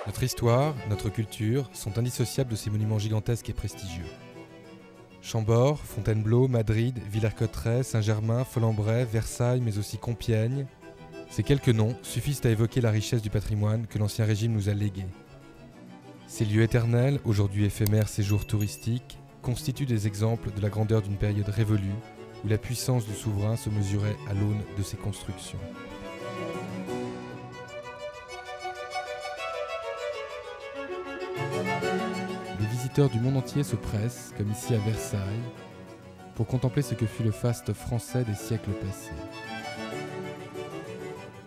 Notre histoire, notre culture sont indissociables de ces monuments gigantesques et prestigieux. Chambord, Fontainebleau, Madrid, Villers-Cotterêts, Saint-Germain, Folembray, Versailles, mais aussi Compiègne, ces quelques noms suffisent à évoquer la richesse du patrimoine que l'Ancien Régime nous a légué. Ces lieux éternels, aujourd'hui éphémères séjours touristiques, constituent des exemples de la grandeur d'une période révolue où la puissance du souverain se mesurait à l'aune de ses constructions. Les visiteurs du monde entier se pressent, comme ici à Versailles, pour contempler ce que fut le faste français des siècles passés.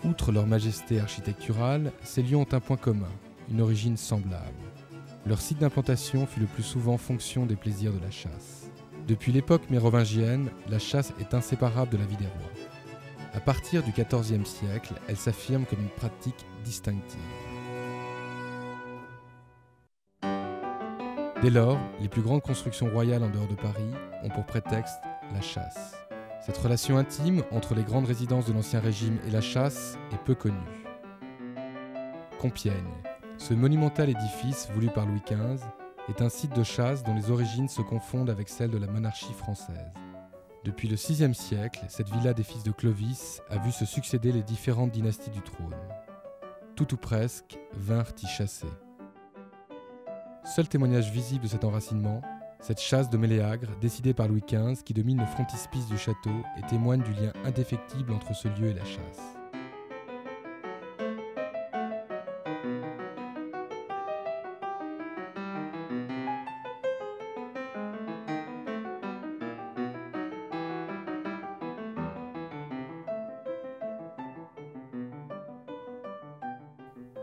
Outre leur majesté architecturale, ces lieux ont un point commun, une origine semblable. Leur site d'implantation fut le plus souvent fonction des plaisirs de la chasse. Depuis l'époque mérovingienne, la chasse est inséparable de la vie des rois. À partir du XIVe siècle, elle s'affirme comme une pratique distinctive. Dès lors, les plus grandes constructions royales en dehors de Paris ont pour prétexte la chasse. Cette relation intime entre les grandes résidences de l'Ancien Régime et la chasse est peu connue. Compiègne, ce monumental édifice voulu par Louis XV, est un site de chasse dont les origines se confondent avec celles de la monarchie française. Depuis le VIe siècle, cette villa des fils de Clovis a vu se succéder les différentes dynasties du trône. Tout ou presque vinrent y chasser. Seul témoignage visible de cet enracinement, cette chasse de Méléagre, décidée par Louis XV, qui domine le frontispice du château et témoigne du lien indéfectible entre ce lieu et la chasse.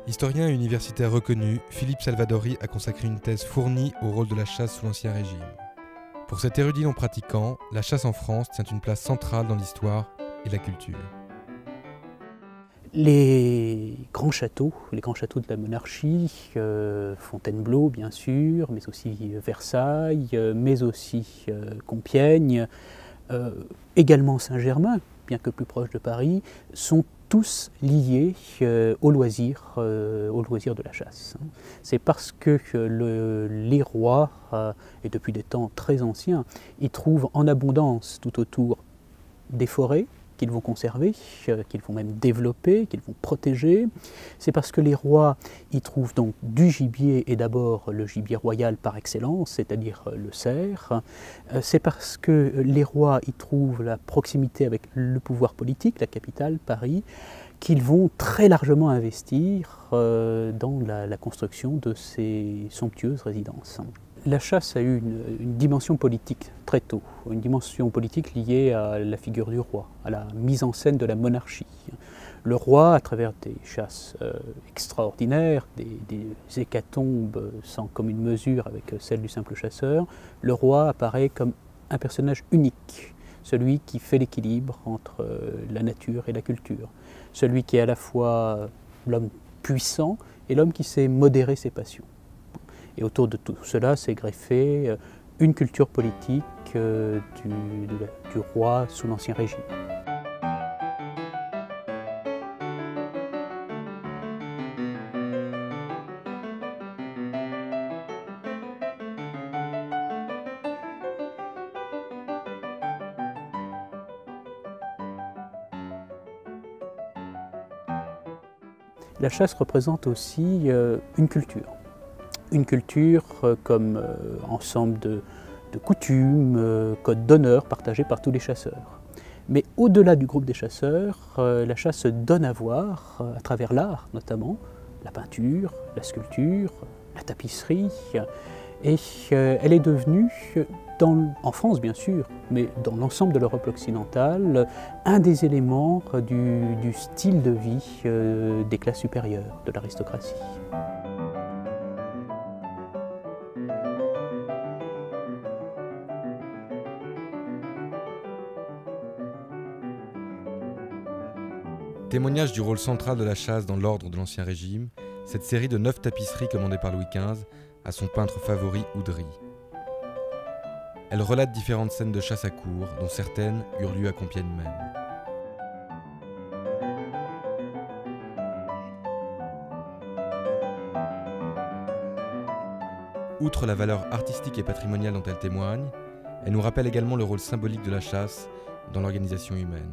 Historien et universitaire reconnu, Philippe Salvadori a consacré une thèse fournie au rôle de la chasse sous l'Ancien Régime. Pour cet érudit non pratiquant, la chasse en France tient une place centrale dans l'histoire et la culture. Les grands châteaux de la monarchie, Fontainebleau bien sûr, mais aussi Versailles, mais aussi Compiègne, également Saint-Germain, bien que plus proche de Paris, sont tous liés au loisir de la chasse. C'est parce que les rois, et depuis des temps très anciens, y trouvent en abondance tout autour des forêts qu'ils vont conserver, qu'ils vont même développer, qu'ils vont protéger. C'est parce que les rois y trouvent donc du gibier, et d'abord le gibier royal par excellence, c'est-à-dire le cerf. C'est parce que les rois y trouvent la proximité avec le pouvoir politique, la capitale, Paris, qu'ils vont très largement investir dans la construction de ces somptueuses résidences. La chasse a eu une dimension politique très tôt, une dimension politique liée à la figure du roi, à la mise en scène de la monarchie. Le roi, à travers des chasses extraordinaires, des hécatombes sans commune mesure avec celle du simple chasseur, le roi apparaît comme un personnage unique, celui qui fait l'équilibre entre la nature et la culture, celui qui est à la fois l'homme puissant et l'homme qui sait modérer ses passions. Et autour de tout cela s'est greffée une culture politique du roi sous l'Ancien Régime. La chasse représente aussi une culture. Une culture comme ensemble de coutumes, code d'honneur partagé par tous les chasseurs. Mais au-delà du groupe des chasseurs, la chasse se donne à voir à travers l'art notamment, la peinture, la sculpture, la tapisserie. Et elle est devenue, en France bien sûr, mais dans l'ensemble de l'Europe occidentale, un des éléments du style de vie des classes supérieures, de l'aristocratie. Témoignage du rôle central de la chasse dans l'ordre de l'Ancien Régime, cette série de 9 tapisseries commandées par Louis XV à son peintre favori Oudry. Elle relate différentes scènes de chasse à courre, dont certaines eurent lieu à Compiègne même. outre la valeur artistique et patrimoniale dont elle témoigne, elle nous rappelle également le rôle symbolique de la chasse dans l'organisation humaine.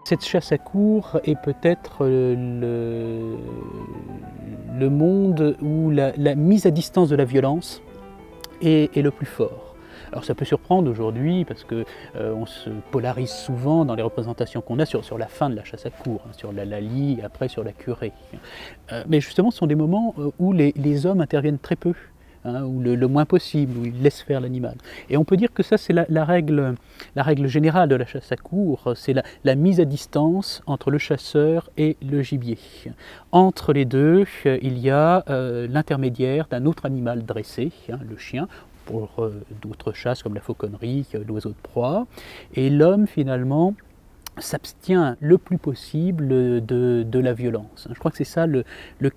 Cette chasse à courre est peut-être le monde où la mise à distance de la violence est le plus fort. Alors ça peut surprendre aujourd'hui parce qu'on se polarise souvent dans les représentations qu'on a sur la fin de la chasse à courre, hein, sur la Lalie et après sur la Curée. Mais justement ce sont des moments où les hommes interviennent très peu. Hein, ou le moins possible, où ils laissent faire l'animal. Et on peut dire que ça c'est la règle générale de la chasse à courre, c'est la mise à distance entre le chasseur et le gibier. Entre les deux, il y a l'intermédiaire d'un autre animal dressé, hein, le chien, pour d'autres chasses comme la fauconnerie, l'oiseau de proie, et l'homme finalement s'abstient le plus possible de la violence. Je crois que c'est ça le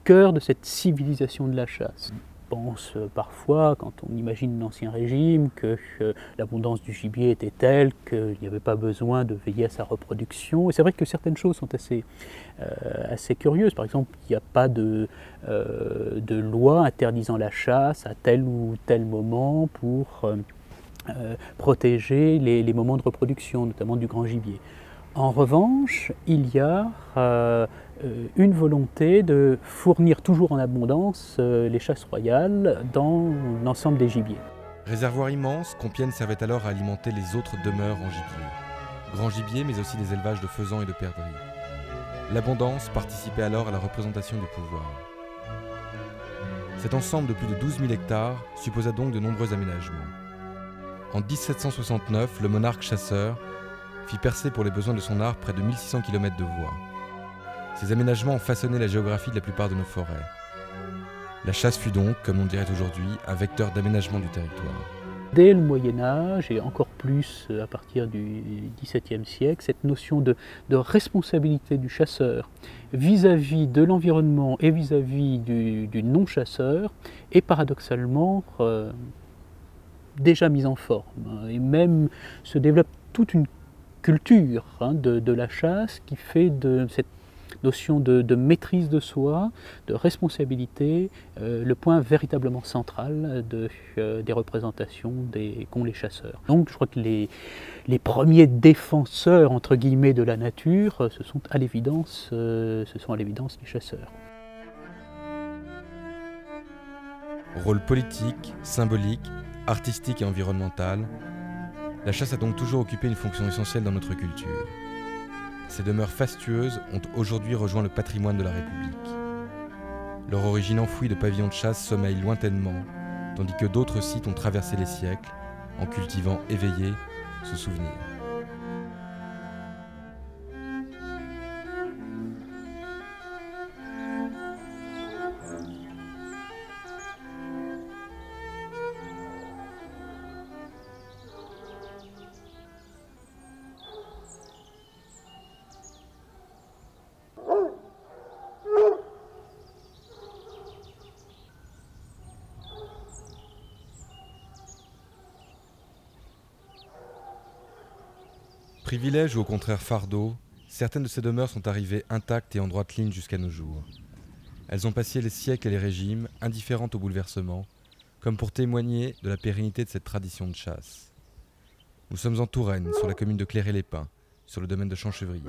cœur de cette civilisation de la chasse. On pense parfois, quand on imagine l'Ancien Régime, que l'abondance du gibier était telle qu'il n'y avait pas besoin de veiller à sa reproduction. Et c'est vrai que certaines choses sont assez curieuses. Par exemple, il n'y a pas de loi interdisant la chasse à tel ou tel moment pour protéger les moments de reproduction, notamment du grand gibier. En revanche, il y a une volonté de fournir toujours en abondance les chasses royales dans l'ensemble des gibiers. Réservoir immense, Compiègne servait alors à alimenter les autres demeures en gibier. Grand gibier, mais aussi des élevages de faisans et de perdrix. L'abondance participait alors à la représentation du pouvoir. Cet ensemble de plus de 12 000 hectares supposa donc de nombreux aménagements. En 1769, le monarque chasseur fit percer pour les besoins de son art près de 1600 km de voies. Ces aménagements ont façonné la géographie de la plupart de nos forêts. La chasse fut donc, comme on dirait aujourd'hui, un vecteur d'aménagement du territoire. Dès le Moyen-Âge, et encore plus à partir du XVIIe siècle, cette notion de responsabilité du chasseur vis-à-vis de l'environnement et vis-à-vis du non-chasseur est paradoxalement déjà mise en forme. Et même se développe toute une culture de la chasse qui fait de cette notion de maîtrise de soi, de responsabilité, le point véritablement central des représentations qu'ont les chasseurs. Donc je crois que les premiers défenseurs entre guillemets de la nature, ce sont à l'évidence les chasseurs. Rôle politique, symbolique, artistique et environnemental, la chasse a donc toujours occupé une fonction essentielle dans notre culture. Ces demeures fastueuses ont aujourd'hui rejoint le patrimoine de la République. Leur origine enfouie de pavillons de chasse sommeille lointainement, tandis que d'autres sites ont traversé les siècles, en cultivant éveillé ce souvenir. Privilège ou au contraire fardeau, certaines de ces demeures sont arrivées intactes et en droite ligne jusqu'à nos jours. Elles ont passé les siècles et les régimes, indifférentes aux bouleversements, comme pour témoigner de la pérennité de cette tradition de chasse. Nous sommes en Touraine, sur la commune de Cléré-les-Pins, sur le domaine de Champchevrier.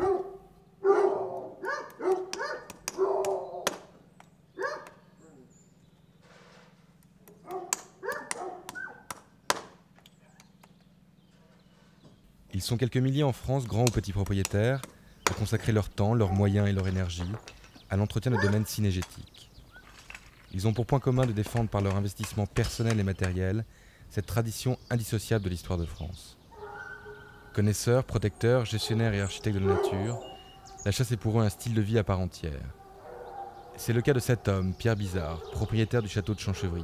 Ils sont quelques milliers en France, grands ou petits propriétaires, à consacrer leur temps, leurs moyens et leur énergie à l'entretien de domaines cynégétiques. Ils ont pour point commun de défendre par leur investissement personnel et matériel cette tradition indissociable de l'histoire de France. Connaisseurs, protecteurs, gestionnaires et architectes de la nature, la chasse est pour eux un style de vie à part entière. C'est le cas de cet homme, Pierre Bizard, propriétaire du château de Champchevrier.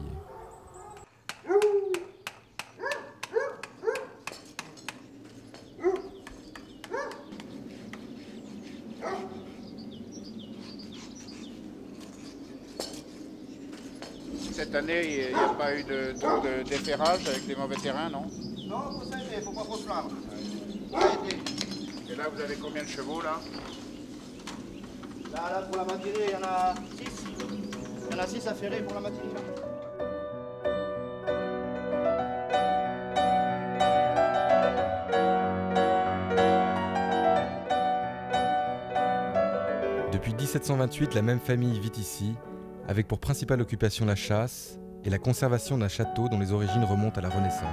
Cette année, il n'y a pas eu de tour de déferrage avec les mauvais terrains, non? Non, ça a été, il ne faut pas trop se plaindre. Et là, vous avez combien de chevaux, là? Là, pour la matinée, il y en a 6. Il y en a 6 à ferrer pour la matinée. Depuis 1728, la même famille vit ici, avec pour principale occupation la chasse et la conservation d'un château dont les origines remontent à la Renaissance.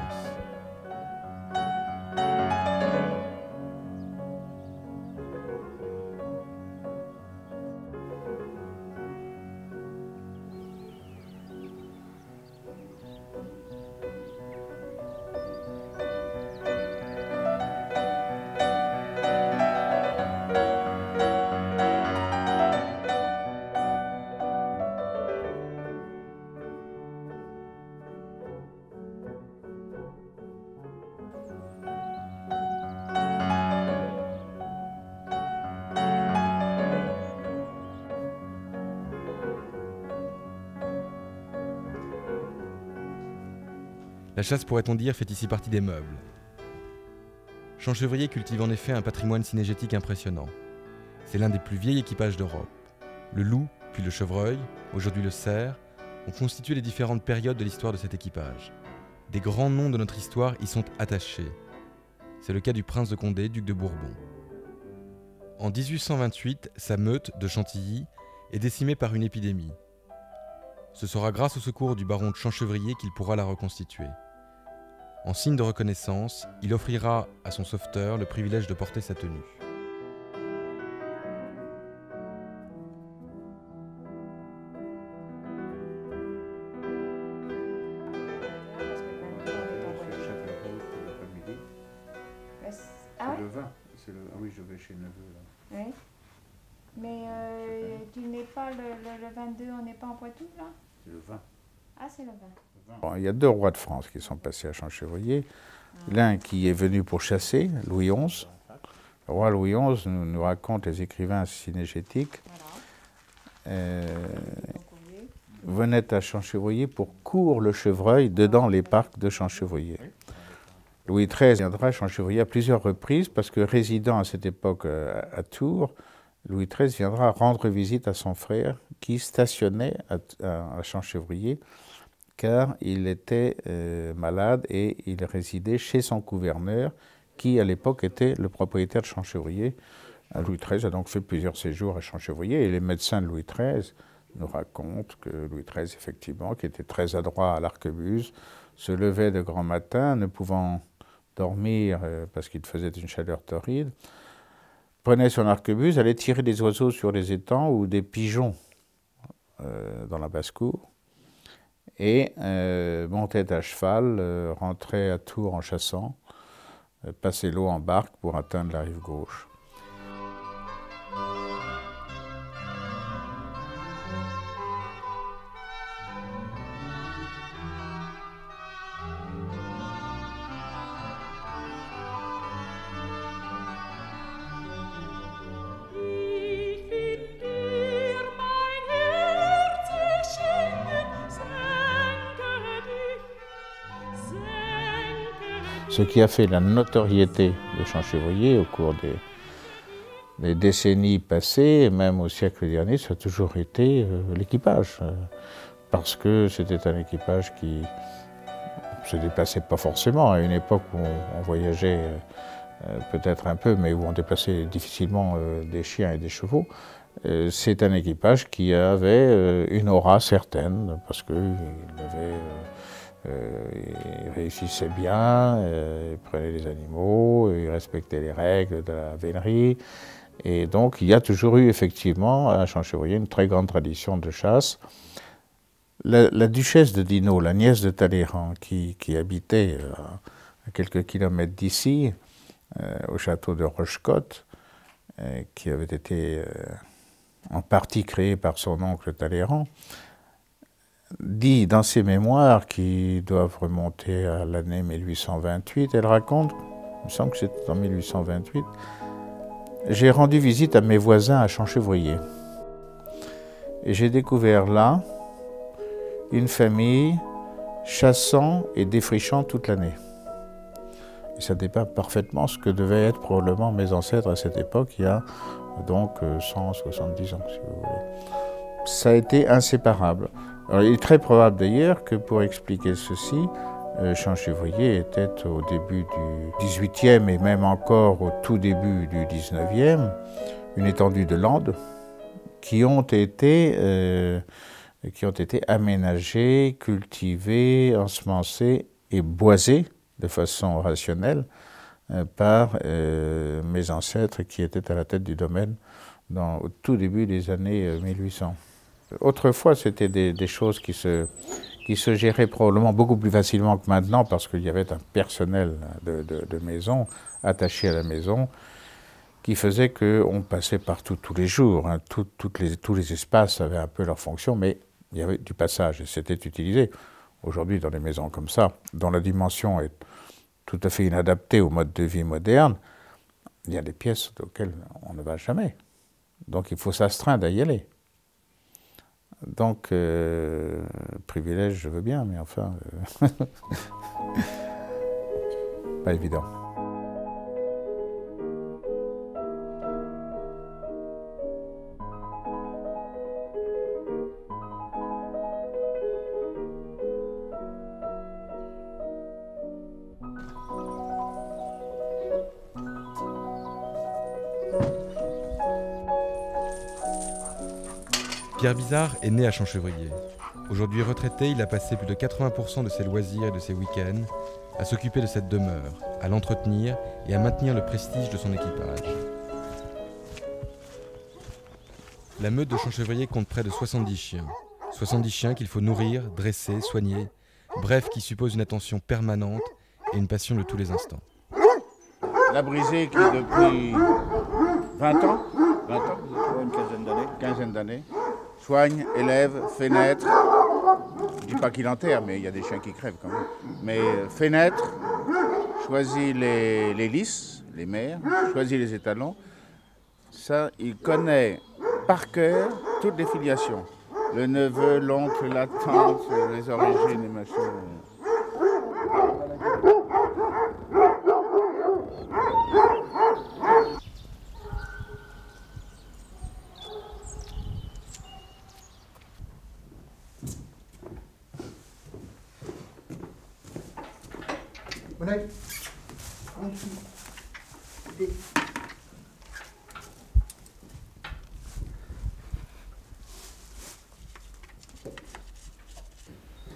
La chasse, pourrait-on dire, fait ici partie des meubles. Champchevrier cultive en effet un patrimoine cynégétique impressionnant. C'est l'un des plus vieils équipages d'Europe. Le loup, puis le chevreuil, aujourd'hui le cerf, ont constitué les différentes périodes de l'histoire de cet équipage. Des grands noms de notre histoire y sont attachés. C'est le cas du prince de Condé, duc de Bourbon. En 1828, sa meute de Chantilly est décimée par une épidémie. Ce sera grâce au secours du baron de Champchevrier qu'il pourra la reconstituer. En signe de reconnaissance, il offrira à son sauveteur le privilège de porter sa tenue. Ah ouais? Le vin. Ah oui, je vais chez le neveu là. Oui. Mais tu n'es pas le 22, on n'est pas en Poitou là? C'est le vin. Ah, c'est le vin. Bon, il y a 2 rois de France qui sont passés à Champchevrier. L'un qui est venu pour chasser, Louis XI. Le roi Louis XI nous raconte les écrivains cynégétiques. Venait à Champchevrier pour cours le chevreuil dedans les parcs de Champchevrier. Louis XIII viendra à Champchevrier à plusieurs reprises parce que résidant à cette époque à Tours, Louis XIII viendra rendre visite à son frère qui stationnait à Champchevrier car il était malade et il résidait chez son gouverneur qui à l'époque était le propriétaire de Champchevrier. Louis XIII a donc fait plusieurs séjours à Champchevrier et les médecins de Louis XIII nous racontent que Louis XIII, effectivement, qui était très adroit à l'arquebuse, se levait de grand matin, ne pouvant dormir parce qu'il faisait une chaleur torride, prenait son arquebuse, allait tirer des oiseaux sur les étangs ou des pigeons dans la basse-cour, et montait à cheval, rentrait à Tours en chassant, passait l'eau en barque pour atteindre la rive gauche. Ce qui a fait la notoriété de Champchevrier au cours des décennies passées, et même au siècle dernier, ça a toujours été l'équipage. Parce que c'était un équipage qui ne se déplaçait pas forcément. À une époque où on voyageait peut-être un peu, mais où on déplaçait difficilement des chiens et des chevaux, c'est un équipage qui avait une aura certaine, parce qu'il avait... il réussissait bien, il prenait les animaux, il respectait les règles de la vénerie. Et donc il y a toujours eu effectivement à Champchevrier une très grande tradition de chasse. La duchesse de Dinaud, la nièce de Talleyrand, qui habitait à quelques kilomètres d'ici, au château de Rochecotte, qui avait été en partie créé par son oncle Talleyrand, dit dans ses mémoires, qui doivent remonter à l'année 1828, elle raconte, il me semble que c'était en 1828, « J'ai rendu visite à mes voisins à Champchevrier. Et j'ai découvert là une famille chassant et défrichant toute l'année. » Et ça dépeint parfaitement ce que devaient être probablement mes ancêtres à cette époque, il y a donc 170 ans si vous voulez. Ça a été inséparable. Alors, il est très probable d'ailleurs que pour expliquer ceci, Champchevrier était au début du XVIIIe et même encore au tout début du XIXe, une étendue de landes qui ont été aménagées, cultivées, ensemencées et boisées de façon rationnelle par mes ancêtres qui étaient à la tête du domaine au tout début des années 1800. Autrefois, c'était des choses qui se géraient probablement beaucoup plus facilement que maintenant parce qu'il y avait un personnel de maison attaché à la maison qui faisait qu'on passait partout tous les jours. Hein. Tous les espaces avaient un peu leur fonction, mais il y avait du passage et c'était utilisé. Aujourd'hui, dans des maisons comme ça, dont la dimension est tout à fait inadaptée au mode de vie moderne, il y a des pièces auxquelles on ne va jamais. Donc il faut s'astreindre à y aller. Donc, privilège, je veux bien, mais enfin, pas évident. Pierre Bizard est né à Champchevrier. Aujourd'hui retraité, il a passé plus de 80% de ses loisirs et de ses week-ends à s'occuper de cette demeure, à l'entretenir et à maintenir le prestige de son équipage. La meute de Champchevrier compte près de 70 chiens. 70 chiens qu'il faut nourrir, dresser, soigner, bref, qui suppose une attention permanente et une passion de tous les instants. La brisée qui depuis 20 ans, une quinzaine d'années, soigne, élève, fait naître, je ne dis pas qu'il enterre, mais il y a des chiens qui crèvent quand même, mais fait naître, choisit les lisses, les mères, choisit les étalons, ça, il connaît par cœur toutes les filiations, le neveu, l'oncle, la tante, les origines, les machins.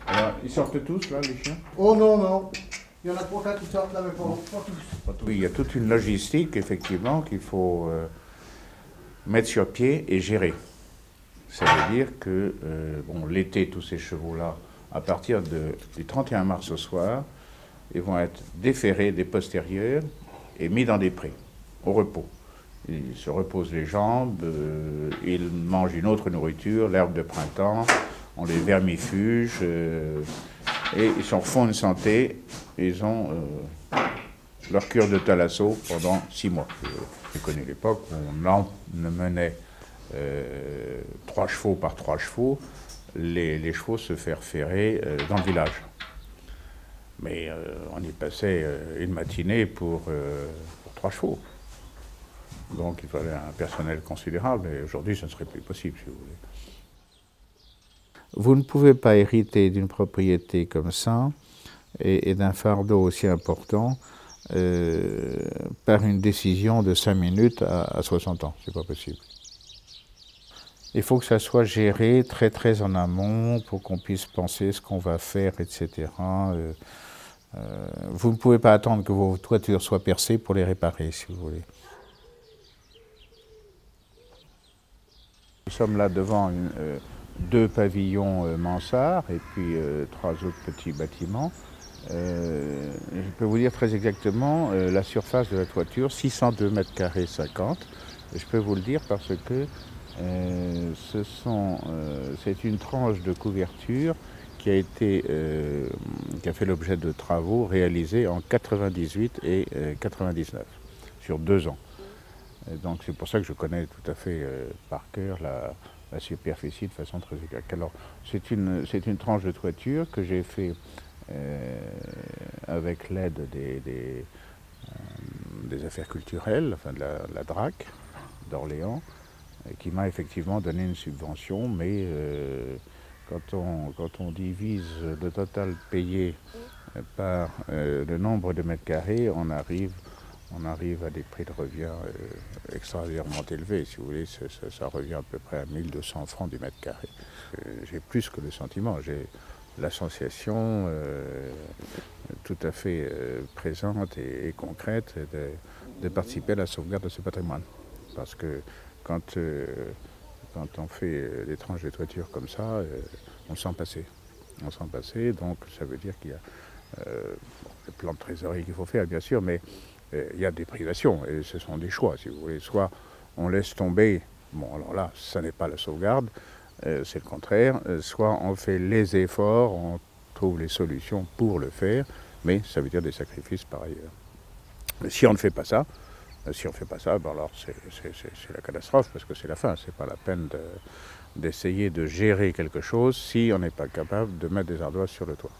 Alors, ils sortent tous là, les chiens? Oh non, non. Il y en a 3-4 qui sortent là, mais pas tous. Oui, il y a toute une logistique, effectivement, qu'il faut mettre sur pied et gérer. Ça veut dire que, bon, l'été, tous ces chevaux-là, à partir du 31 mars au soir, ils vont être déferrés des postérieurs et mis dans des prés, au repos. Ils se reposent les jambes, ils mangent une autre nourriture, l'herbe de printemps, on les vermifuge, et ils sont font une santé, ils ont leur cure de thalasso pendant 6 mois. J'ai connu l'époque où on menait 3 chevaux par 3 chevaux, les chevaux se faire ferrer dans le village. Mais on y passait une matinée pour 3 chevaux. Donc il fallait un personnel considérable, et aujourd'hui ça ne serait plus possible, si vous voulez. Vous ne pouvez pas hériter d'une propriété comme ça et d'un fardeau aussi important par une décision de 5 minutes à 60 ans. C'est pas possible. Il faut que ça soit géré très très en amont pour qu'on puisse penser ce qu'on va faire, etc. Vous ne pouvez pas attendre que vos toitures soient percées pour les réparer, si vous voulez. Nous sommes là devant 2 pavillons mansards et puis 3 autres petits bâtiments. Je peux vous dire très exactement la surface de la toiture, 602 mètres carrés 50. Je peux vous le dire parce que c'est une tranche de couverture qui a fait l'objet de travaux réalisés en 98 et 99, sur 2 ans. Et donc c'est pour ça que je connais tout à fait par cœur la superficie de façon très exacte. Alors c'est une tranche de toiture que j'ai fait avec l'aide des affaires culturelles, enfin de la DRAC, d'Orléans, qui m'a effectivement donné une subvention, mais quand on divise le total payé par le nombre de mètres carrés, on arrive à des prix de revient extraordinairement élevés. Si vous voulez, ça revient à peu près à 1200 francs du mètre carré. J'ai plus que le sentiment, j'ai la sensation tout à fait présente et concrète de participer à la sauvegarde de ce patrimoine. Parce que quand on fait des tranches de toiture comme ça, on sent passer. On sent passer, donc ça veut dire qu'il y a le plan de trésorerie qu'il faut faire, bien sûr, mais il y a des privations, et ce sont des choix, si vous voulez. Soit on laisse tomber, bon alors là, ça n'est pas la sauvegarde, c'est le contraire, soit on fait les efforts, on trouve les solutions pour le faire, mais ça veut dire des sacrifices par ailleurs. Si on ne fait pas ça, ben alors c'est la catastrophe, parce que c'est la fin, c'est pas la peine d'essayer de gérer quelque chose si on n'est pas capable de mettre des ardoises sur le toit.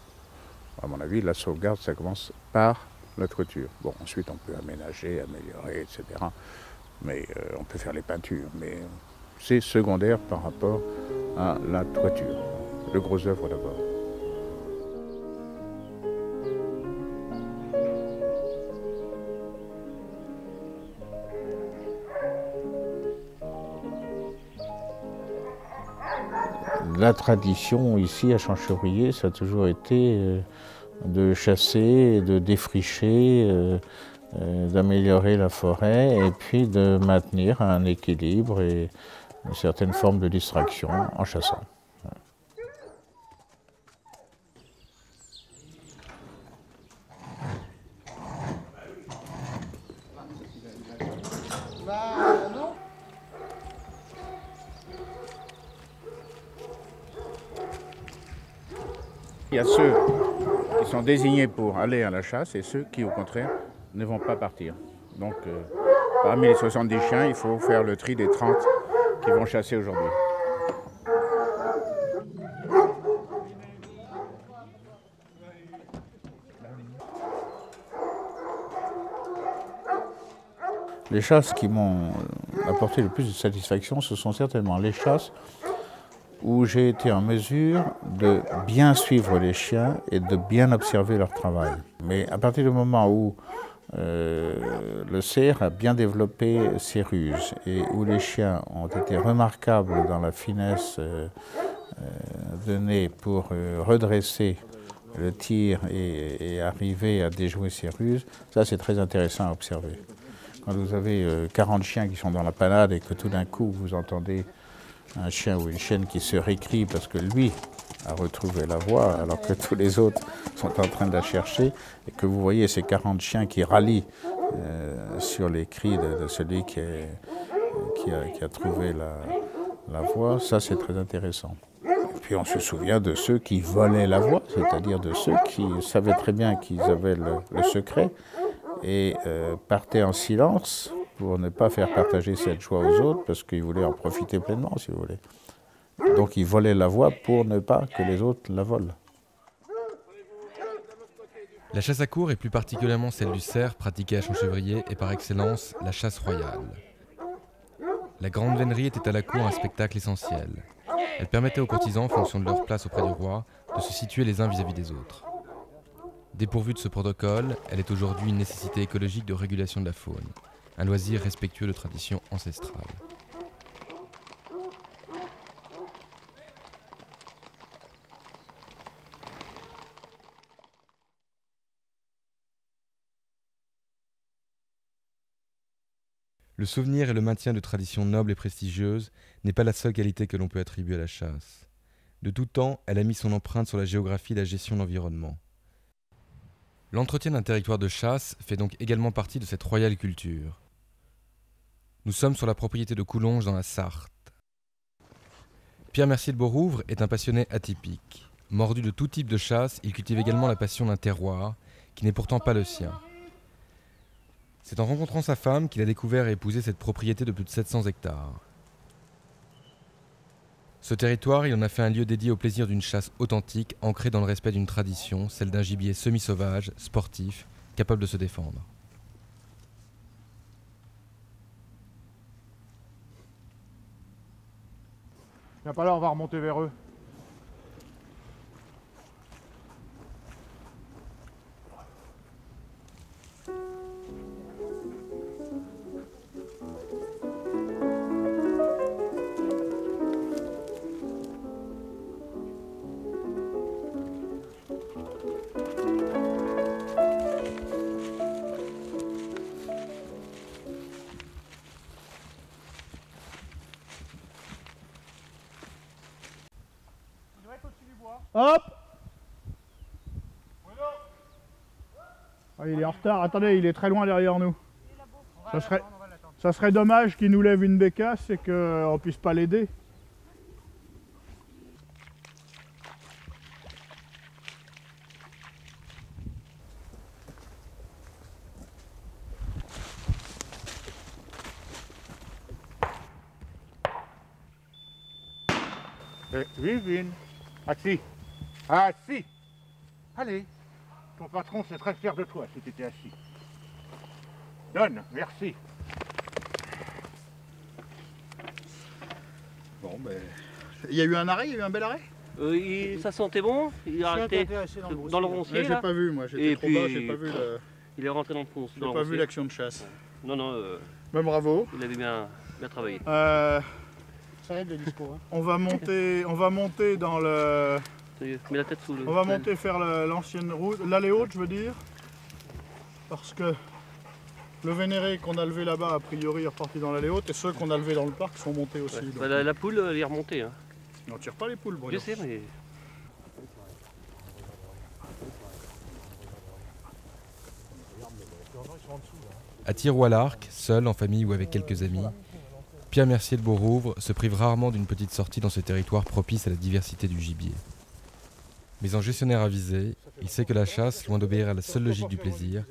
À mon avis, la sauvegarde, ça commence par la toiture. Bon, ensuite on peut aménager, améliorer, etc. Mais on peut faire les peintures, mais c'est secondaire par rapport à la toiture. Le gros œuvre d'abord. La tradition ici à Champchevrier, ça a toujours été de chasser, de défricher, d'améliorer la forêt et puis de maintenir un équilibre et une certaine forme de distraction en chassant. Il y a ceux qui sont désignés pour aller à la chasse et ceux qui, au contraire, ne vont pas partir. Donc, parmi les 70 chiens, il faut faire le tri des 30 qui vont chasser aujourd'hui. Les chasses qui m'ont apporté le plus de satisfaction, ce sont certainement les chasses où j'ai été en mesure de bien suivre les chiens et de bien observer leur travail. Mais à partir du moment où le cerf a bien développé ses ruses et où les chiens ont été remarquables dans la finesse de nez pour redresser le tir et arriver à déjouer ses ruses, ça c'est très intéressant à observer. Quand vous avez 40 chiens qui sont dans la panade et que tout d'un coup vous entendez un chien ou une chienne qui se récrie parce que lui a retrouvé la voie alors que tous les autres sont en train de la chercher et que vous voyez ces 40 chiens qui rallient sur les cris de celui qui a trouvé la voie, ça c'est très intéressant. Et puis on se souvient de ceux qui volaient la voie, c'est-à-dire de ceux qui savaient très bien qu'ils avaient le secret et partaient en silence pour ne pas faire partager cette joie aux autres, parce qu'ils voulaient en profiter pleinement, si vous voulez. Donc ils volaient la voie pour ne pas que les autres la volent. La chasse à courre, et plus particulièrement celle du cerf pratiquée à Champchevrier, est par excellence la chasse royale. La grande vénerie était à la cour un spectacle essentiel. Elle permettait aux courtisans, en fonction de leur place auprès du roi, de se situer les uns vis-à-vis des autres. Dépourvue de ce protocole, elle est aujourd'hui une nécessité écologique de régulation de la faune. Un loisir respectueux de traditions ancestrales. Le souvenir et le maintien de traditions nobles et prestigieuses n'est pas la seule qualité que l'on peut attribuer à la chasse. De tout temps, elle a mis son empreinte sur la géographie et la gestion de l'environnement. L'entretien d'un territoire de chasse fait donc également partie de cette royale culture. Nous sommes sur la propriété de Coulonges dans la Sarthe. Pierre Mercier de Beaurouvre est un passionné atypique. Mordu de tout type de chasse, il cultive également la passion d'un terroir, qui n'est pourtant pas le sien. C'est en rencontrant sa femme qu'il a découvert et épousé cette propriété de plus de 700 hectares. Ce territoire, il en a fait un lieu dédié au plaisir d'une chasse authentique, ancrée dans le respect d'une tradition, celle d'un gibier semi-sauvage, sportif, capable de se défendre. Viens pas là, on va remonter vers eux. Hop! Ah, il est en retard, attendez, il est très loin derrière nous. Ça serait dommage qu'il nous lève une bécasse et qu'on ne puisse pas l'aider. Vivine, assis. Assis. Allez, ton patron serait très fier de toi si tu étais assis. Donne, merci. Bon, ben... Il y a eu un arrêt, il y a eu un bel arrêt? Ça sentait bon, il a arrêté dans le roncier. J'ai pas vu, moi, j'étais trop bas, j'ai pas vu le... Il est rentré dans le fond. J'ai pas vu l'action de chasse. Non, non. Ben, bravo. Il avait bien travaillé. Ça aide le discours. Hein. On va monter dans le... Mets la tête sous le... On va monter faire l'ancienne route, l'allée haute, je veux dire. Parce que le vénéré qu'on a levé là-bas, a priori, est reparti dans l'allée haute, et ceux qu'on a levés dans le parc sont montés aussi. Ouais. Donc... Bah, la poule, elle est remontée. Hein. On tire pas les poules, Bruno. Je sais, mais... À tir ou à l'arc, seul, en famille ou avec quelques amis, Pierre Mercier de Beaurouvre se prive rarement d'une petite sortie dans ce territoire propice à la diversité du gibier. Mais en gestionnaire avisé, il sait que la chasse, loin d'obéir à la seule logique du plaisir,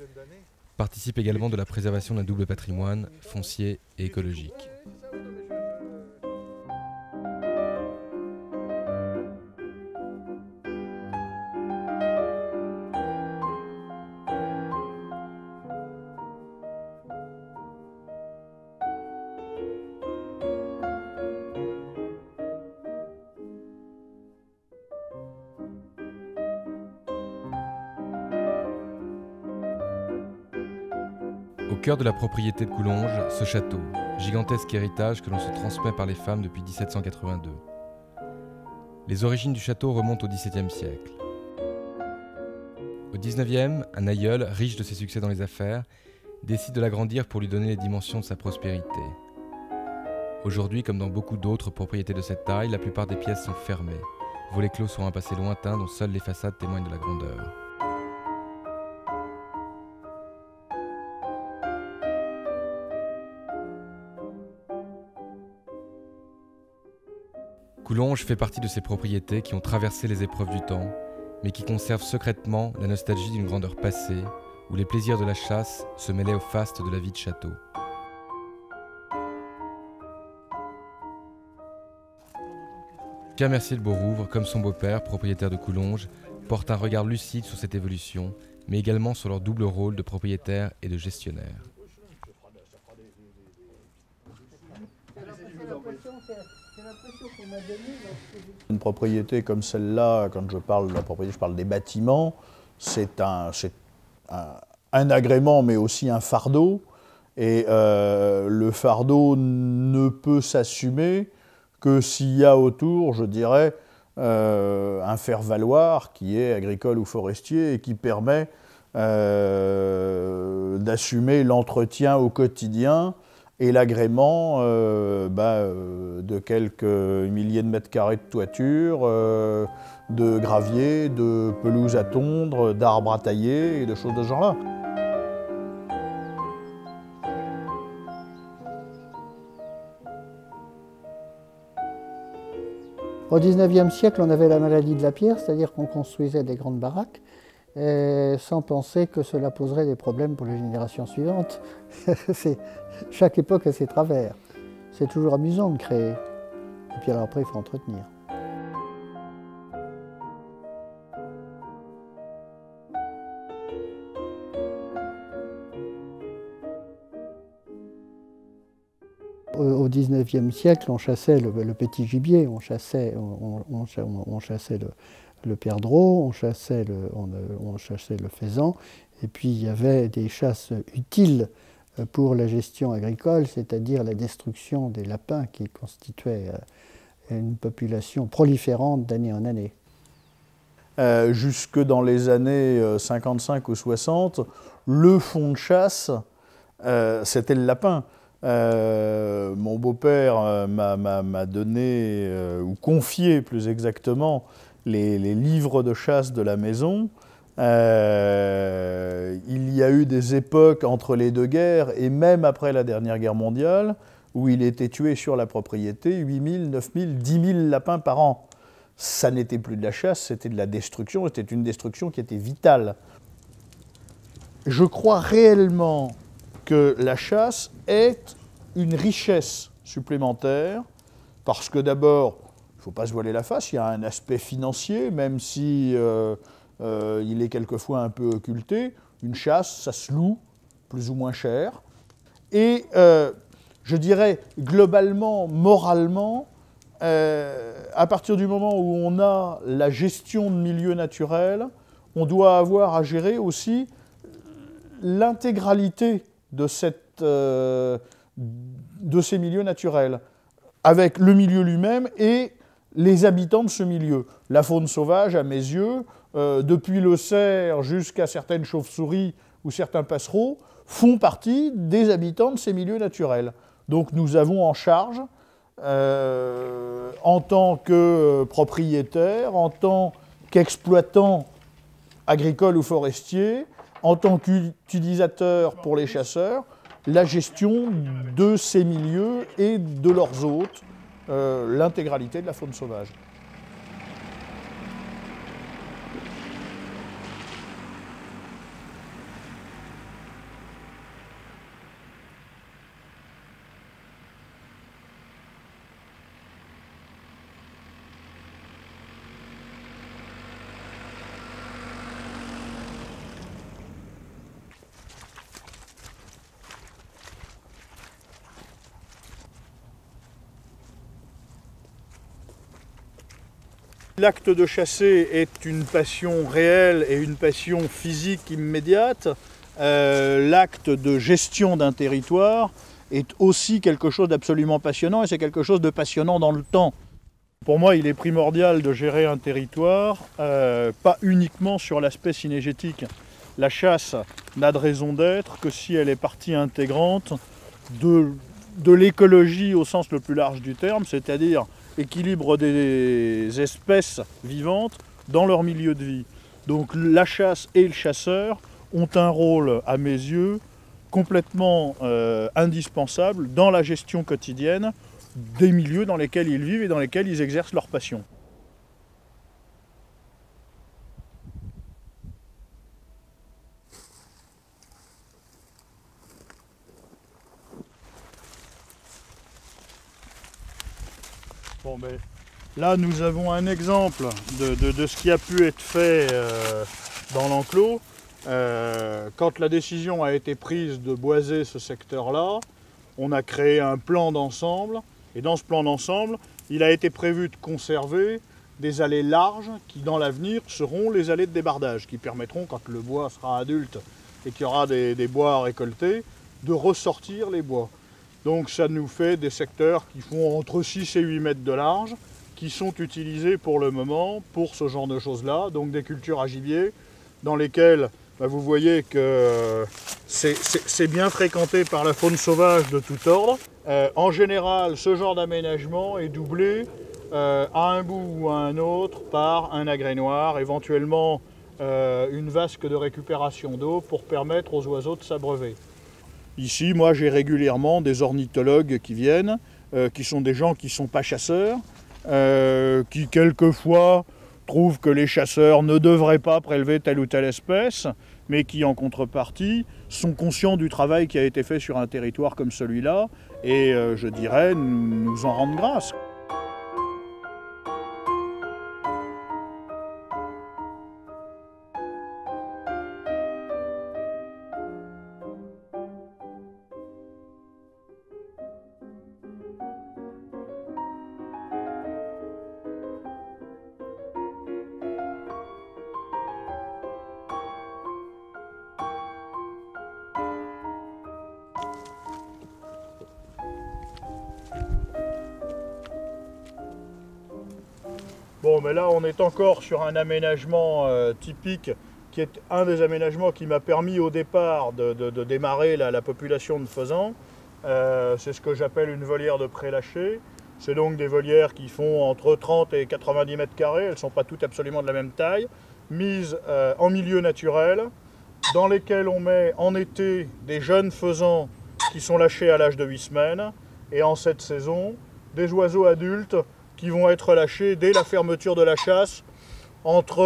participe également de la préservation d'un double patrimoine, foncier et écologique. Au cœur de la propriété de Coulonges, ce château, gigantesque héritage que l'on se transmet par les femmes depuis 1782. Les origines du château remontent au XVIIe siècle. Au XIXe, un aïeul, riche de ses succès dans les affaires, décide de l'agrandir pour lui donner les dimensions de sa prospérité. Aujourd'hui, comme dans beaucoup d'autres propriétés de cette taille, la plupart des pièces sont fermées, volets clos sur un passé lointain dont seules les façades témoignent de la grandeur. Coulonges fait partie de ces propriétés qui ont traversé les épreuves du temps, mais qui conservent secrètement la nostalgie d'une grandeur passée, où les plaisirs de la chasse se mêlaient au faste de la vie de château. Pierre Mercier de Beaurouvre, comme son beau-père, propriétaire de Coulonges, porte un regard lucide sur cette évolution, mais également sur leur double rôle de propriétaire et de gestionnaire. Une propriété comme celle-là, quand je parle de la propriété, je parle des bâtiments, c'est un agrément mais aussi un fardeau. Et le fardeau ne peut s'assumer que s'il y a autour, je dirais, un faire-valoir qui est agricole ou forestier et qui permet d'assumer l'entretien au quotidien et l'agrément de quelques milliers de mètres carrés de toiture, de gravier, de pelouse à tondre, d'arbres à tailler et de choses de ce genre-là. Au XIXe siècle, on avait la maladie de la pierre, c'est-à-dire qu'on construisait des grandes baraques sans penser que cela poserait des problèmes pour les générations suivantes. Chaque époque a ses travers. C'est toujours amusant de créer. Et puis alors après, il faut entretenir. Au XIXe siècle, on chassait le petit gibier, on chassait le perdreau, on chassait le faisan, et puis il y avait des chasses utiles pour la gestion agricole, c'est-à-dire la destruction des lapins qui constituaient une population proliférante d'année en année. Jusque dans les années 55 ou 60, le fonds de chasse, c'était le lapin. Mon beau-père m'a donné, ou confié plus exactement, les livres de chasse de la maison. Il y a eu des époques entre les deux guerres, et même après la dernière guerre mondiale, où il était tué sur la propriété 8 000, 9 000, 10 000 lapins par an. Ça n'était plus de la chasse, c'était de la destruction, c'était une destruction qui était vitale. Je crois réellement que la chasse est une richesse supplémentaire, parce que d'abord, il ne faut pas se voiler la face, il y a un aspect financier, même si il est quelquefois un peu occulté. Une chasse, ça se loue plus ou moins cher. Et je dirais, globalement, moralement, à partir du moment où on a la gestion de milieux naturels, on doit avoir à gérer aussi l'intégralité de ces milieux naturels, avec le milieu lui-même et les habitants de ce milieu. La faune sauvage, à mes yeux, depuis le cerf jusqu'à certaines chauves-souris ou certains passereaux, font partie des habitants de ces milieux naturels. Donc nous avons en charge, en tant que propriétaire, en tant qu'exploitant agricole ou forestier, en tant qu'utilisateur pour les chasseurs, la gestion de ces milieux et de leurs hôtes, l'intégralité de la faune sauvage. L'acte de chasser est une passion réelle et une passion physique immédiate. L'acte de gestion d'un territoire est aussi quelque chose d'absolument passionnant, et c'est quelque chose de passionnant dans le temps. Pour moi, il est primordial de gérer un territoire, pas uniquement sur l'aspect synégétique. La chasse n'a de raison d'être que si elle est partie intégrante de l'écologie au sens le plus large du terme, c'est-à-dire équilibre des espèces vivantes dans leur milieu de vie. Donc la chasse et le chasseur ont un rôle, à mes yeux, complètement indispensable dans la gestion quotidienne des milieux dans lesquels ils vivent et dans lesquels ils exercent leur passion. Bon, mais là, nous avons un exemple de ce qui a pu être fait dans l'enclos. Quand la décision a été prise de boiser ce secteur-là, on a créé un plan d'ensemble. Et dans ce plan d'ensemble, il a été prévu de conserver des allées larges qui, dans l'avenir, seront les allées de débardage, qui permettront, quand le bois sera adulte et qu'il y aura des bois à récolter, de ressortir les bois. Donc ça nous fait des secteurs qui font entre 6 et 8 mètres de large, qui sont utilisés pour le moment pour ce genre de choses-là, donc des cultures à gibier, dans lesquelles vous voyez que c'est bien fréquenté par la faune sauvage de tout ordre. En général, ce genre d'aménagement est doublé à un bout ou à un autre par un agrénoir, éventuellement une vasque de récupération d'eau pour permettre aux oiseaux de s'abreuver. Ici, moi, j'ai régulièrement des ornithologues qui viennent, qui sont des gens qui ne sont pas chasseurs, qui quelquefois trouvent que les chasseurs ne devraient pas prélever telle ou telle espèce, mais qui, en contrepartie, sont conscients du travail qui a été fait sur un territoire comme celui-là, et je dirais, nous en rendent grâce. Bon, mais là, on est encore sur un aménagement typique, qui est un des aménagements qui m'a permis au départ de démarrer la population de faisans. C'est ce que j'appelle une volière de prélâché. C'est donc des volières qui font entre 30 et 90 mètres carrés, elles ne sont pas toutes absolument de la même taille, mises en milieu naturel, dans lesquelles on met en été des jeunes faisans qui sont lâchés à l'âge de 8 semaines, et en cette saison, des oiseaux adultes qui vont être lâchés dès la fermeture de la chasse, entre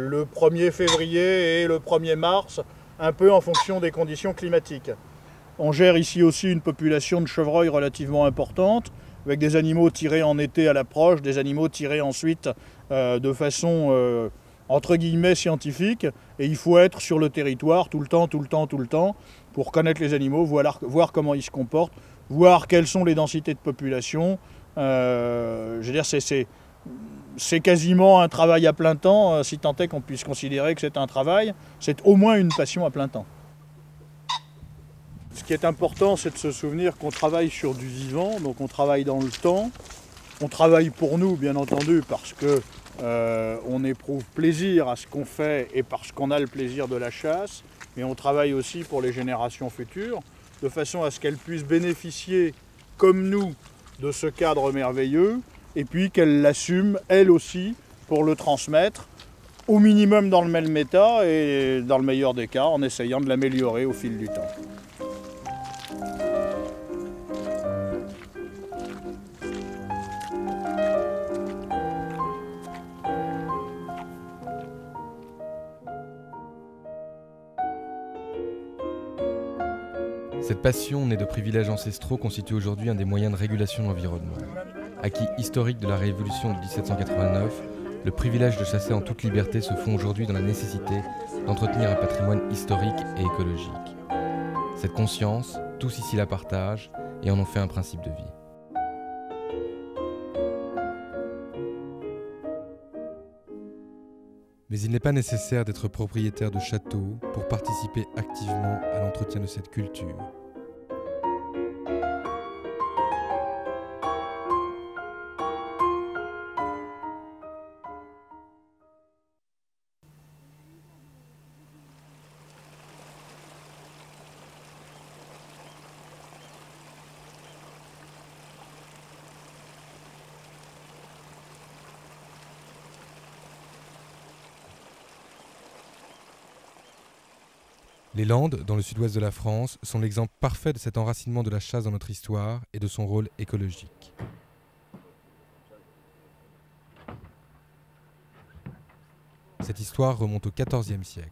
le 1er février et le 1er mars, un peu en fonction des conditions climatiques. On gère ici aussi une population de chevreuils relativement importante, avec des animaux tirés en été à l'approche, des animaux tirés ensuite de façon entre guillemets scientifique. Et il faut être sur le territoire tout le temps, pour connaître les animaux, voir comment ils se comportent, voir quelles sont les densités de population. Je veux dire, c'est quasiment un travail à plein temps, si tant est qu'on puisse considérer que c'est un travail. C'est au moins une passion à plein temps. Ce qui est important, c'est de se souvenir qu'on travaille sur du vivant, donc on travaille dans le temps. On travaille pour nous, bien entendu, parce que on éprouve plaisir à ce qu'on fait et parce qu'on a le plaisir de la chasse. Mais on travaille aussi pour les générations futures, de façon à ce qu'elles puissent bénéficier, comme nous, de ce cadre merveilleux, et puis qu'elles l'assument, elles aussi, pour le transmettre, au minimum dans le même état, et dans le meilleur des cas, en essayant de l'améliorer au fil du temps. Cette passion née de privilèges ancestraux constitue aujourd'hui un des moyens de régulation de l'environnement. Acquis historique de la Révolution de 1789, le privilège de chasser en toute liberté se fond aujourd'hui dans la nécessité d'entretenir un patrimoine historique et écologique. Cette conscience, tous ici la partagent et en ont fait un principe de vie. Mais il n'est pas nécessaire d'être propriétaire de château pour participer activement à l'entretien de cette culture. Les Landes, dans le sud-ouest de la France, sont l'exemple parfait de cet enracinement de la chasse dans notre histoire et de son rôle écologique. Cette histoire remonte au XIVe siècle.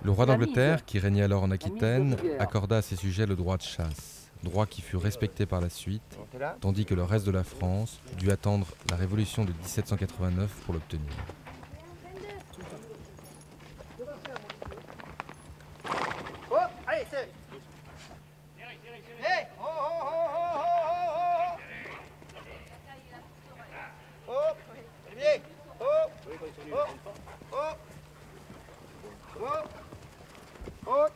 Le roi d'Angleterre, qui régnait alors en Aquitaine, accorda à ses sujets le droit de chasse. Droit qui fut respecté par la suite, tandis que le reste de la France dut attendre la Révolution de 1789 pour l'obtenir. Oh, allez, c'est... Hey, oh, oh, oh, oh, oh, oh, oh, Olivier, oh, oh, oh, oh, oh.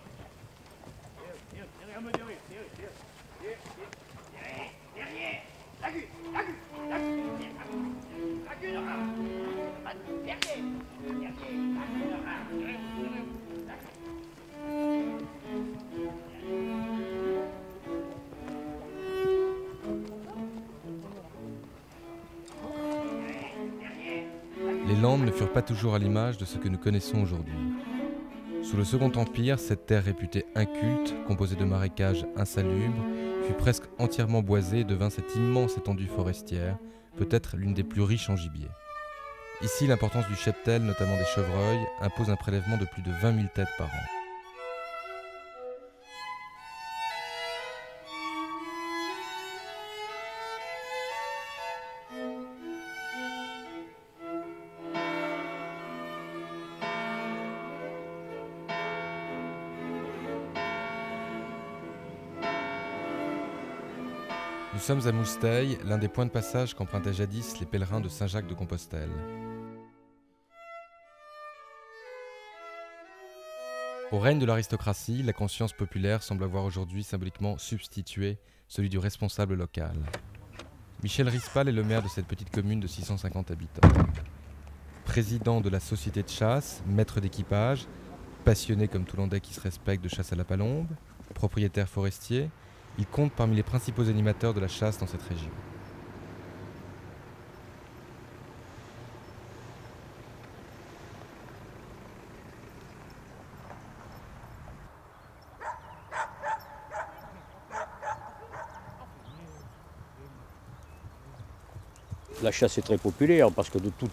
Les Landes ne furent pas toujours à l'image de ce que nous connaissons aujourd'hui. Sous le Second Empire, cette terre réputée inculte, composée de marécages insalubres, fut presque entièrement boisée et devint cette immense étendue forestière, peut-être l'une des plus riches en gibier. Ici, l'importance du cheptel, notamment des chevreuils, impose un prélèvement de plus de 20 000 têtes par an. Nous sommes à Mousteil, l'un des points de passage qu'empruntaient jadis les pèlerins de Saint-Jacques-de-Compostelle. Au règne de l'aristocratie, la conscience populaire semble avoir aujourd'hui symboliquement substitué celui du responsable local. Michel Rispal est le maire de cette petite commune de 650 habitants. Président de la société de chasse, maître d'équipage, passionné comme tout Landais qui se respecte de chasse à la palombe, propriétaire forestier, il compte parmi les principaux animateurs de la chasse dans cette région. La chasse est très populaire parce que de tout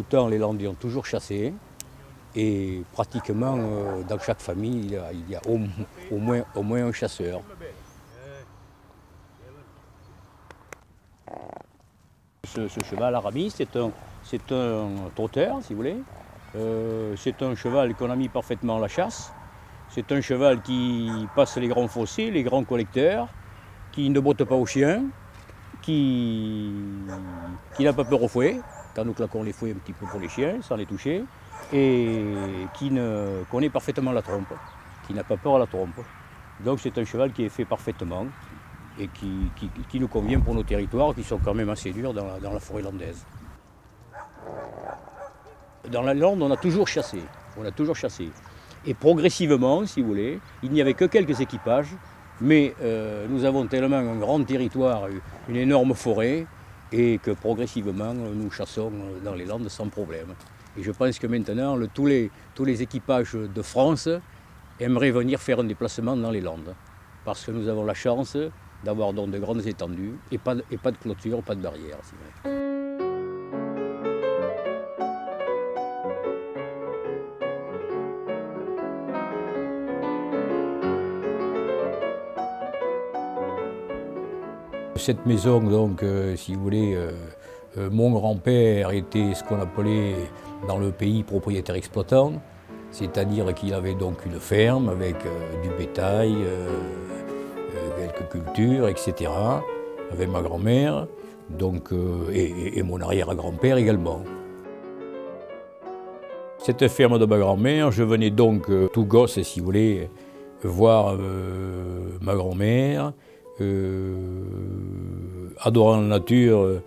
temps, les Landais ont toujours chassé. Et pratiquement, dans chaque famille, il y a au moins un chasseur. Ce cheval Aramis, c'est un trotteur, si vous voulez. C'est un cheval qu'on a mis parfaitement à la chasse. C'est un cheval qui passe les grands fossés, les grands collecteurs, qui ne botte pas aux chiens, qui n'a pas peur au fouet, quand nous claquons les fouets un petit peu pour les chiens, sans les toucher, et qui connaît parfaitement la trompe, qui n'a pas peur à la trompe. Donc c'est un cheval qui est fait parfaitement et qui nous convient pour nos territoires, qui sont quand même assez durs dans la forêt landaise. Dans la Lande, on a toujours chassé. Et progressivement, si vous voulez, il n'y avait que quelques équipages, mais nous avons tellement un grand territoire, une énorme forêt, et que progressivement, nous chassons dans les Landes sans problème. Et je pense que maintenant, tous les équipages de France aimeraient venir faire un déplacement dans les Landes, parce que nous avons la chance d'avoir donc de grandes étendues, et pas de clôture, pas de barrière. Si vous voulez. Cette maison, donc, si vous voulez, mon grand-père était ce qu'on appelait dans le pays propriétaire exploitant, c'est-à-dire qu'il avait donc une ferme avec du bétail, quelques cultures, etc., avec ma grand-mère, donc, et mon arrière-grand-père également. Cette ferme de ma grand-mère, je venais donc tout gosse, si vous voulez, voir ma grand-mère. Adorant la nature,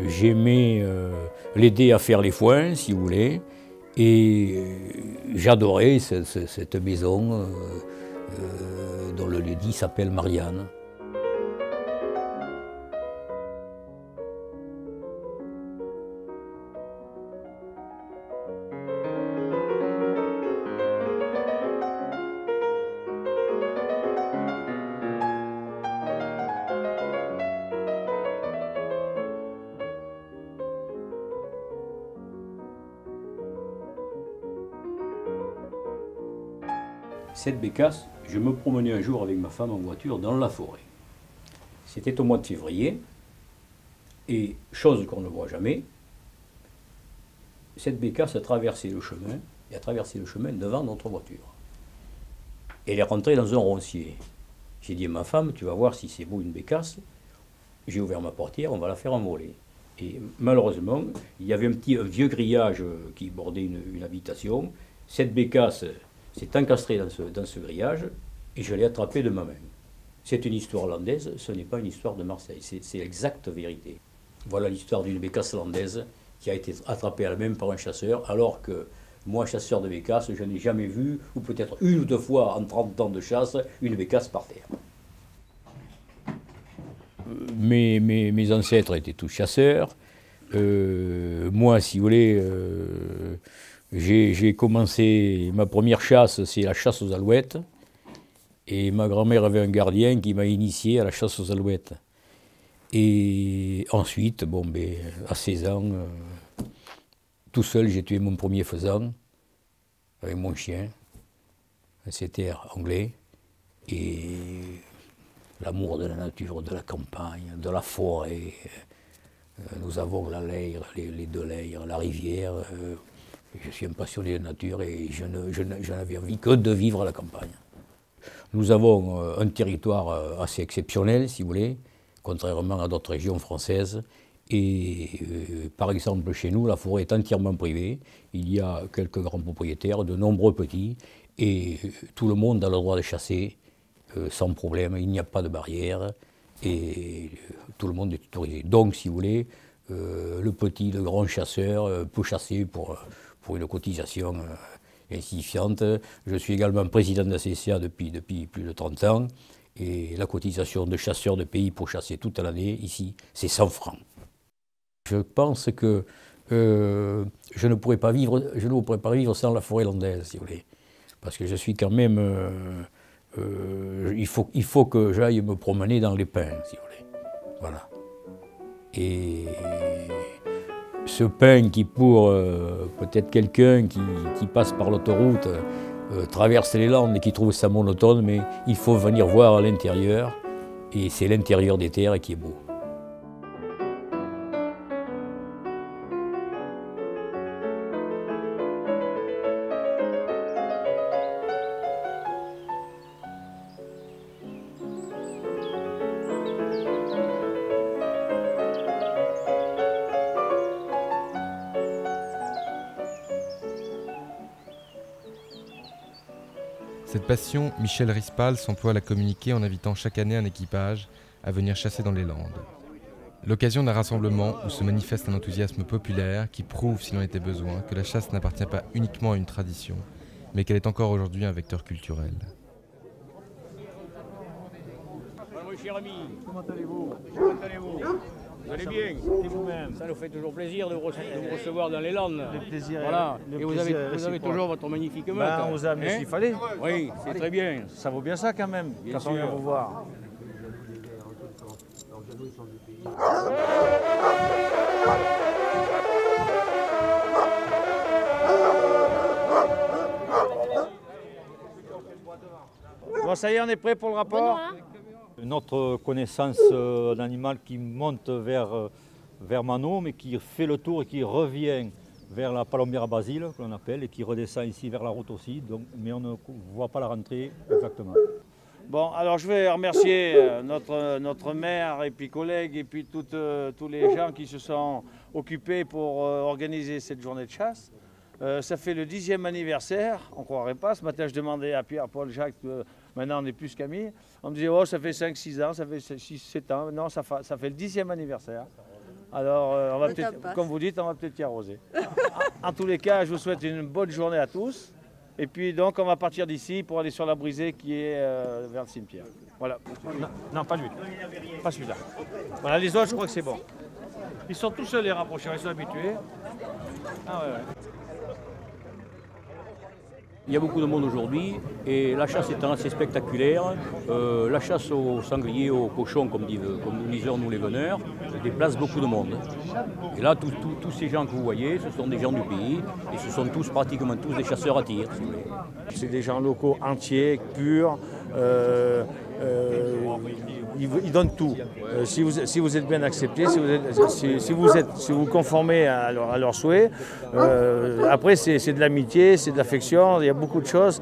j'aimais l'aider à faire les foins, si vous voulez, et j'adorais cette maison dont le lieu-dit s'appelle Marianne. Cette bécasse, je me promenais un jour avec ma femme en voiture dans la forêt. C'était au mois de février, et chose qu'on ne voit jamais, cette bécasse a traversé le chemin, et a traversé le chemin devant notre voiture. Elle est rentrée dans un roncier. J'ai dit à ma femme, tu vas voir si c'est beau une bécasse. J'ai ouvert ma portière, on va la faire envoler. Et malheureusement, il y avait un vieux grillage qui bordait une habitation. Cette bécasse s'est encastrée dans ce grillage et je l'ai attrapée de ma main. C'est une histoire landaise, ce n'est pas une histoire de Marseille, c'est l'exacte vérité. Voilà l'histoire d'une bécasse landaise qui a été attrapée à la main par un chasseur, alors que moi, chasseur de bécasse, je n'ai jamais vu, ou peut-être une ou deux fois en 30 ans de chasse, une bécasse par terre. Mes ancêtres étaient tous chasseurs. Moi, si vous voulez, j'ai commencé, ma première chasse, c'est la chasse aux alouettes. Et ma grand-mère avait un gardien qui m'a initié à la chasse aux alouettes. Et ensuite, bon, à 16 ans, tout seul, j'ai tué mon premier faisan avec mon chien. C'était anglais. Et l'amour de la nature, de la campagne, de la forêt. Nous avons la Leyre, les deux Leyres, la rivière. Je suis un passionné de nature et je n'avais envie que de vivre à la campagne. Nous avons un territoire assez exceptionnel, si vous voulez, contrairement à d'autres régions françaises. Et par exemple, chez nous, la forêt est entièrement privée. Il y a quelques grands propriétaires, de nombreux petits, et tout le monde a le droit de chasser sans problème. Il n'y a pas de barrière et tout le monde est autorisé. Donc, si vous voulez, le petit, le grand chasseur peut chasser pour une cotisation insignifiante. Je suis également président de la CCA depuis plus de 30 ans. Et la cotisation de chasseur de pays pour chasser toute l'année, ici, c'est 100 francs. Je pense que je ne pourrais pas vivre sans la forêt landaise, si vous voulez. Parce que je suis quand même... il faut que j'aille me promener dans les pins, si vous voulez. Voilà. Et ce pin qui, pour peut-être quelqu'un qui passe par l'autoroute, traverse les Landes et qui trouve ça monotone, mais il faut venir voir à l'intérieur. Et c'est l'intérieur des terres qui est beau. Cette passion, Michel Rispal s'emploie à la communiquer en invitant chaque année un équipage à venir chasser dans les Landes. L'occasion d'un rassemblement où se manifeste un enthousiasme populaire qui prouve, s'il en était besoin, que la chasse n'appartient pas uniquement à une tradition, mais qu'elle est encore aujourd'hui un vecteur culturel. Mon cher ami, comment allez-vous? Vous allez bien? Et vous-même? Ça nous fait toujours plaisir de vous recevoir dans les Landes. Le plaisir. Voilà. Et vous avez toujours votre magnifique meute. On vous a amené s'il fallait. Oui, c'est très bien. Ça vaut bien ça quand même, quand on vient vous voir. Bon, ça y est, on est prêt pour le rapport? Notre connaissance d'un animal qui monte vers Mano, mais qui fait le tour et qui revient vers la Palombière à Basile, que l'on appelle, et qui redescend ici vers la route aussi, donc, mais on ne voit pas la rentrée exactement. Bon, alors je vais remercier notre maire et puis collègues et puis tous les gens qui se sont occupés pour organiser cette journée de chasse. Ça fait le 10e anniversaire, on ne croirait pas. Ce matin, je demandais à Pierre, Paul, Jacques, maintenant on est plus qu'amis. On me disait, oh, ça fait 5-6 ans, ça fait 6-7 ans. Non, ça fait le 10e anniversaire. Alors, on va peut-être, comme vous dites, on va peut-être y arroser. En tous les cas, je vous souhaite une bonne journée à tous. Et puis donc, on va partir d'ici pour aller sur la brisée qui est vers le cimetière. Voilà. Non, pas lui. Pas celui-là. Voilà, les autres, je crois que c'est bon. Ils sont tous les rapprochés, ils sont habitués. Ah ouais, ouais. Il y a beaucoup de monde aujourd'hui et la chasse étant assez spectaculaire, la chasse aux sangliers, aux cochons, comme nous disons nous les veneurs, déplace beaucoup de monde. Et là, tous ces gens que vous voyez, ce sont des gens du pays et ce sont pratiquement tous des chasseurs à tir. Si vous voulez. C'est des gens locaux entiers, purs. Ils donnent tout. Si vous êtes bien accepté, si vous conformez à leurs souhaits, après c'est de l'amitié, c'est de l'affection, il y a beaucoup de choses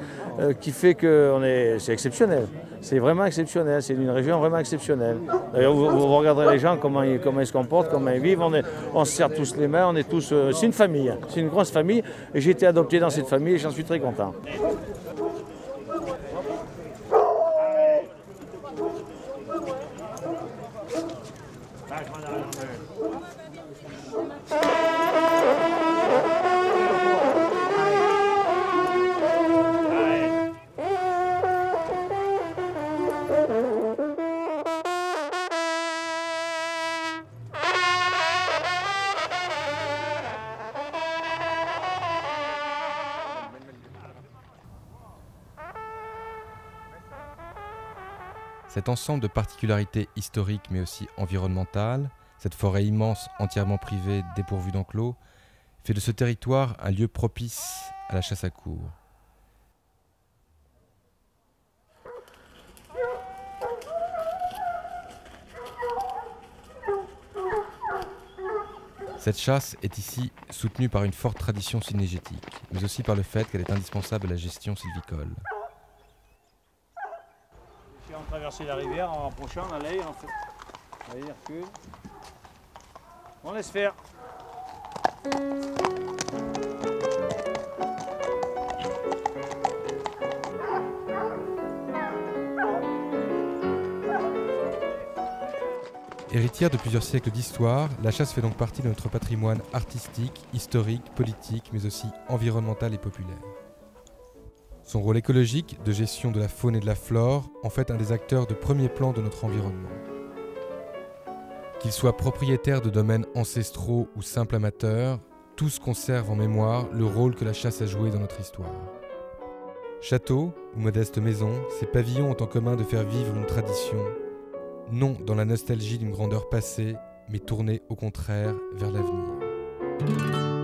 qui fait que c'est exceptionnel. C'est vraiment exceptionnel, c'est une région vraiment exceptionnelle. D'ailleurs, vous regarderez les gens, comment ils se comportent, comment ils vivent, on se serre tous les mains, on est tous... c'est une famille, c'est une grosse famille. Et j'ai été adopté dans cette famille et j'en suis très content. Cet ensemble de particularités historiques mais aussi environnementales, cette forêt immense entièrement privée, dépourvue d'enclos, fait de ce territoire un lieu propice à la chasse à courre. Cette chasse est ici soutenue par une forte tradition cynégétique, mais aussi par le fait qu'elle est indispensable à la gestion sylvicole. Si on traverse la rivière en rapprochant, on allait, on fait. Allez, recule. On laisse faire. Héritière de plusieurs siècles d'histoire, la chasse fait donc partie de notre patrimoine artistique, historique, politique, mais aussi environnemental et populaire. Son rôle écologique, de gestion de la faune et de la flore, en fait un des acteurs de premier plan de notre environnement. Qu'ils soient propriétaires de domaines ancestraux ou simples amateurs, tous conservent en mémoire le rôle que la chasse a joué dans notre histoire. Châteaux ou modestes maisons, ces pavillons ont en commun de faire vivre une tradition, non dans la nostalgie d'une grandeur passée, mais tournée au contraire vers l'avenir.